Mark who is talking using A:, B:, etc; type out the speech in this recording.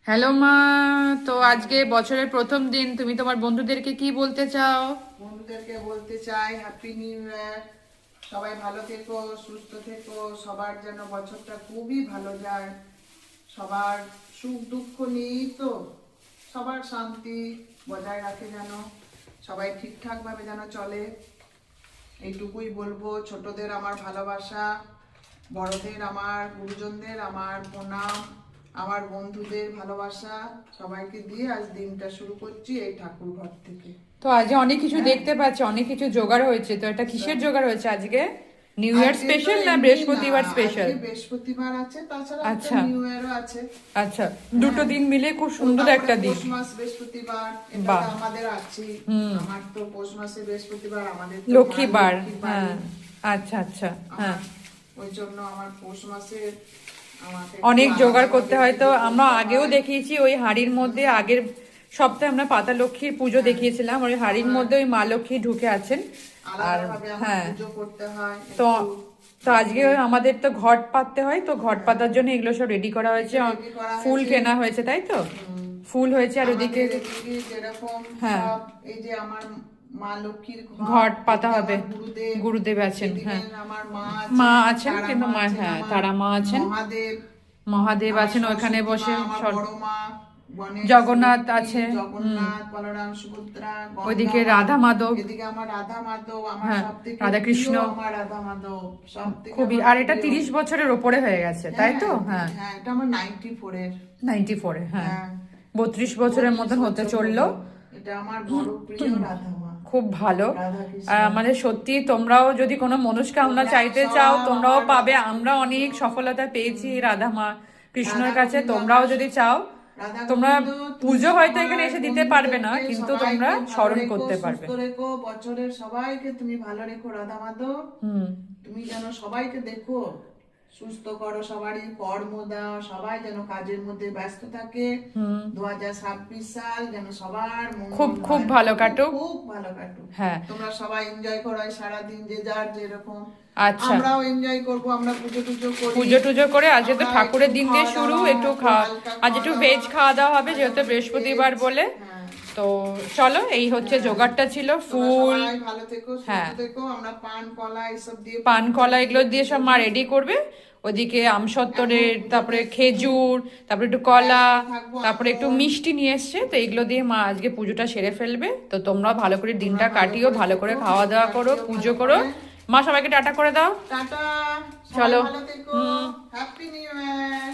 A: Hello মা। তো আজকে বছরের প্রথম দিন, তুমি তোমার বন্ধুদেরকে কি বলতে চাও?
B: বন্ধুদেরকে বলতে চাই হ্যাপি নিউ ইয়ার। সবাই ভালো থেকো, সুস্থ থেকো, সবার যেন বছরটা খুবই ভালো যায়। সবার সুখ দুঃখ নিয়েই তো, সবার শান্তি বজায় রাখে যেন, সবাই ঠিকঠাক ভাবে যেন চলে, এইটুকুই বলবো। ছোটদের আমার ভালোবাসা, বড়দের আমার, গুরুজনদের আমার প্রণাম, আমার বন্ধুদের ভালোবাসা, সবাইকে দিয়ে আজ দিনটা শুরু করছি এই ঠাকুর ঘর থেকে।
A: তো আজ অনেক কিছু দেখতে পাচ্ছি, অনেক কিছু জোগাড় হয়েছে। তো এটা কিসের জোগাড় হয়েছে আজকে? নিউ ইয়ার
B: আজকে তো
A: স্পেশাল না
B: এমনি
A: বৃহস্পতিবার
B: না,
A: স্পেশাল?
B: আজকে বৃহস্পতিবার আছে, তাছাড়া একটা
A: আচ্ছা
B: নিউ ইয়ারও আছে।
A: আচ্ছা, দুটো দিন মিলে খুব সুন্দর
B: তারপরে
A: একটা দিন।
B: পৌষ মাস বৃহস্পতিবার, এটা
A: বাহ।
B: তো আমাদের আছে। আমার তো পৌষ মাসে বৃহস্পতিবার, আমাদের তো
A: লক্ষ্মীবার,
B: লক্ষ্মীর
A: হ্যাঁ।
B: বাড়ি।
A: আচ্ছা আচ্ছা, হ্যাঁ।
B: ওই জন্য আমার পৌষ মাসে আমাকে
A: অনেক
B: একটু
A: জোগাড়
B: আলাদাভাবে
A: করতে হয়। তো
B: পুজো
A: আমরা
B: করতে
A: আগেও
B: হয়।
A: দেখিয়েছি ওই হাঁড়ির মধ্যে, আগের সপ্তাহে আমরা পাতা লক্ষ্মীর পুজো দেখিয়েছিলাম, ওই হাঁড়ির মধ্যে ওই মা লক্ষ্মী ঢুকে আছেন। আর
B: আলাদাভাবে আমার
A: হ্যাঁ,
B: পুজো করতে হয়
A: তো
B: একটু।
A: তো আজকে আমাদের তো ঘট পাততে হয়, তো ঘট পাতার জন্য এগুলো সব রেডি করা হয়েছে।
B: রেডি করা
A: ফুল
B: হয়েছে।
A: কেনা হয়েছে, তাই তো? ফুল হয়েছে, আর ওদিকে
B: আমাদের এদিকে যেরকম
A: হ্যাঁ
B: সব, এই যে আমার মা লক্ষ্মীর
A: ঘট পাতা
B: এদিকে
A: হবে।
B: আমার গুরুদেব,
A: গুরুদেব আছেন,
B: এদিকে
A: হ্যাঁ।
B: আমার মা
A: মা
B: আছেন,
A: আছেন,
B: তারা
A: কিন্তু
B: মা
A: মা,
B: আছেন,
A: হ্যাঁ,
B: আমার
A: তারা মা আছেন।
B: মহাদেব,
A: মহাদেব
B: আমার
A: আছেন ওখানে
B: সরস্বতী
A: বসে।
B: মা, আমার বড় মা, গণেশ,
A: জগন্নাথ
B: লক্ষ্মী,
A: আছে।
B: জগন্নাথ, বলরাম, সুভদ্রা, গঙ্গা
A: ওইদিকে
B: মা,
A: রাধা মাধব।
B: এদিকে আমার রাধা মাধব, আমার
A: হ্যাঁ,
B: সবথেকে
A: রাধাকৃষ্ণ।
B: প্রিয় আমার রাধা মাধব, সবথেকে
A: খুবই,
B: আমার
A: আর এটা
B: প্রিয়।
A: 30 বছরের ওপরে হয়ে গেছে, তাই তো? হ্যাঁ,
B: হ্যাঁ, এটা আমার 94 এর।
A: 94-এ, হ্যাঁ।
B: হ্যাঁ,
A: 32 বছরের মতন
B: 32
A: হতে
B: বছর
A: চললো।
B: হলো। এটা আমার বড় প্রিয় রাধা মা,
A: খুব ভালো।
B: রাধাকৃষ্ণ।
A: আর আমাদের সত্যি, তোমরাও যদি কোনো মনস্কামনা চাইতে চাও, তোমরাও পাবে। আমরা অনেক সফলতা পেয়েছি রাধা মা কৃষ্ণের কাছে। তোমরাও যদি চাও, তোমরা পুজো হয়তো এখানে এসে দিতে পারবে না, কিন্তু তোমরা স্মরণ করতে পারবে।
B: সুস্থ রেখো, বছরের সবাইকে তুমি ভালো রেখো রাধা মাধব। তুমি যেন সবাইকে দেখো, সুস্থ করো, সবারই কর্ম দাও, সবাই যেন কাজের মধ্যে ব্যস্ত থাকে। 2026 সাল যেন সবার
A: খুব
B: মঙ্গল
A: খুব
B: হয়।
A: ভালো কাটুক।
B: খুব ভালো কাটুক।
A: হ্যাঁ।
B: তোমরা সবাই এনজয় করো সারাদিন, যে যার যেরকম।
A: আচ্ছা,
B: আমরাও এনজয় করবো, আমরা পুজো টুজো করি।
A: পুজো টুজো করে আজকে তো
B: আমরা
A: ঠাকুরের
B: একটু
A: দিন দিয়ে
B: খাওয়া
A: শুরু,
B: দাওয়া,
A: একটু
B: একটু হালকা
A: আজ একটু
B: খাওয়া
A: ভেজ
B: দাওয়া।
A: খাওয়া দাওয়া হবে, যেহেতু
B: আজকে
A: বৃহস্পতিবার
B: ভেজ,
A: বলে।
B: হ্যাঁ।
A: তো চলো, এই হচ্ছে জোগাড়টা ছিল।
B: তোমরা
A: ফুল,
B: সবাই ভালো থেকো,
A: হ্যাঁ,
B: সুস্থ থেকো। আমরা পান কলা এসব দিয়ে,
A: পান কলা এগুলো দিয়ে সব মা রেডি করবে। ওদিকে আমসত্ত্বরের, তারপরে খেজুর, তারপরে একটু কলা, তারপরে একটু মিষ্টি নিয়ে এসছে। তো এগুলো দিয়ে মা আজকে পুজোটা সেরে ফেলবে। তো তোমরাও ভালো করে দিনটা কাটিও, ভালো করে খাওয়া দাওয়া করো, পুজো করো। মা সবাইকে টাটা করে দাও।
B: টাটা,
A: চলো।
B: ভালো থেকো, হ্যাপি নিউ ইয়ার।